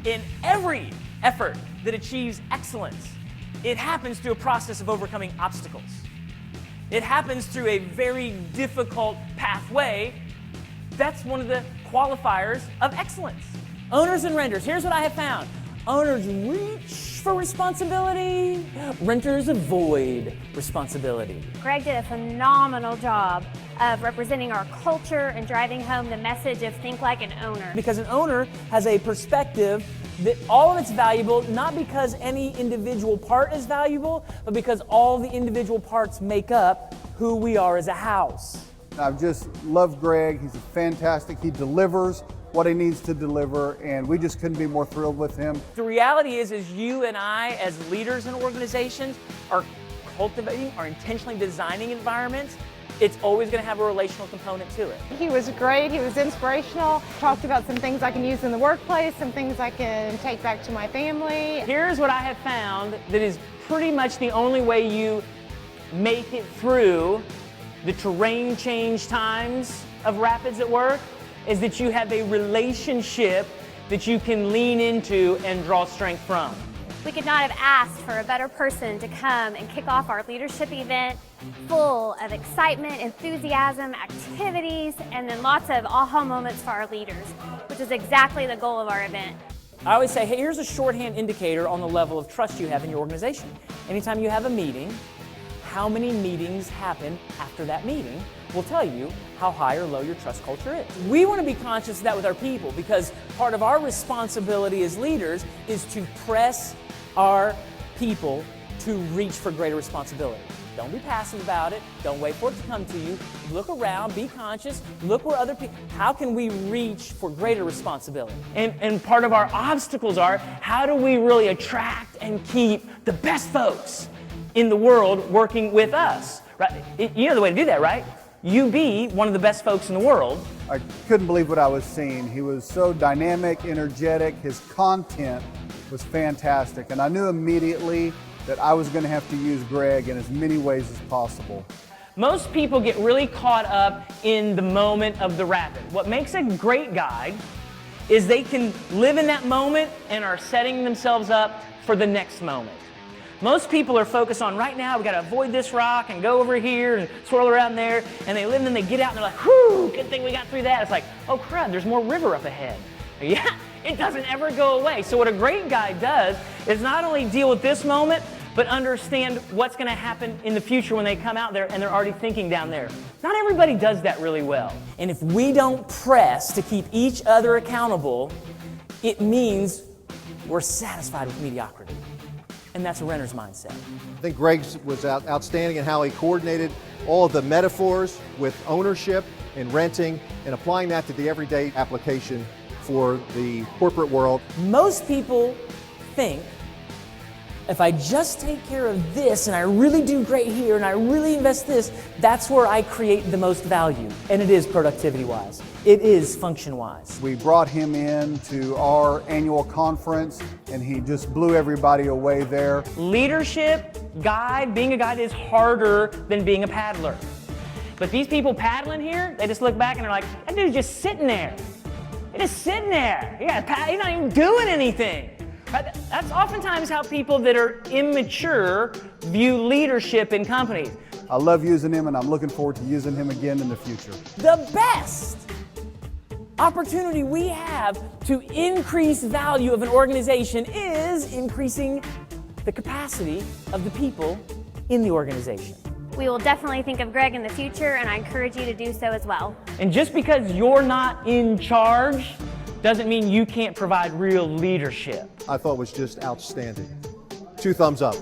In every effort that achieves excellence, it happens through a process of overcoming obstacles. It happens through a very difficult pathway. That's one of the qualifiers of excellence. Owners and renters, here's what I have found. Owners reach for responsibility, renters avoid responsibility. Greg did a phenomenal job of representing our culture and driving home the message of think like an owner. Because an owner has a perspective that all of it's valuable, not because any individual part is valuable, but because all the individual parts make up who we are as a house. I've just loved Greg. He's fantastic. He delivers what he needs to deliver, and we just couldn't be more thrilled with him. The reality is you and I, as leaders in organizations, are cultivating, are intentionally designing environments. It's always going to have a relational component to it. He was great. He was inspirational. Talked about some things I can use in the workplace, some things I can take back to my family. Here's what I have found that is pretty much the only way you make it through the terrain change times of rapids at work, is that you have a relationship that you can lean into and draw strength from. We could not have asked for a better person to come and kick off our leadership event full of excitement, enthusiasm, activities, and then lots of aha moments for our leaders, which is exactly the goal of our event. I always say, hey, here's a shorthand indicator on the level of trust you have in your organization. Anytime you have a meeting, how many meetings happen after that meeting will tell you how high or low your trust culture is. We want to be conscious of that with our people, because part of our responsibility as leaders is to press our people to reach for greater responsibility. Don't be passive about it. Don't wait for it to come to you. Look around, be conscious, look where other people, how can we reach for greater responsibility? And part of our obstacles are, how do we really attract and keep the best folks in the world working with us? Right? You know the way to do that, right? You be one of the best folks in the world. I couldn't believe what I was seeing. He was so dynamic, energetic. His content was fantastic. And I knew immediately that I was going to have to use Greg in as many ways as possible. Most people get really caught up in the moment of the rapid. What makes a great guide is they can live in that moment and are setting themselves up for the next moment. Most people are focused on right now, we got to avoid this rock and go over here and swirl around there, and they live and then they get out and they're like, whew, good thing we got through that. It's like, oh crud, there's more river up ahead. Yeah, it doesn't ever go away. So what a great guy does is not only deal with this moment, but understand what's going to happen in the future when they come out there and they're already thinking down there. Not everybody does that really well. And if we don't press to keep each other accountable, it means we're satisfied with mediocrity. And that's a renter's mindset. I think Greg was outstanding in how he coordinated all of the metaphors with ownership and renting and applying that to the everyday application for the corporate world. Most people think, if I just take care of this and I really do great here and I really invest this, that's where I create the most value. And it is productivity-wise. It is function-wise. We brought him in to our annual conference, and he just blew everybody away there. Leadership, guide, being a guide is harder than being a paddler. But these people paddling here, they just look back and they're like, that dude's just sitting there. He's just sitting there. He's not even doing anything. That's oftentimes how people that are immature view leadership in companies. I love using him, and I'm looking forward to using him again in the future. The best opportunity we have to increase value of an organization is increasing the capacity of the people in the organization. We will definitely think of Greg in the future, and I encourage you to do so as well. And just because you're not in charge doesn't mean you can't provide real leadership. I thought was just outstanding. 2 thumbs up.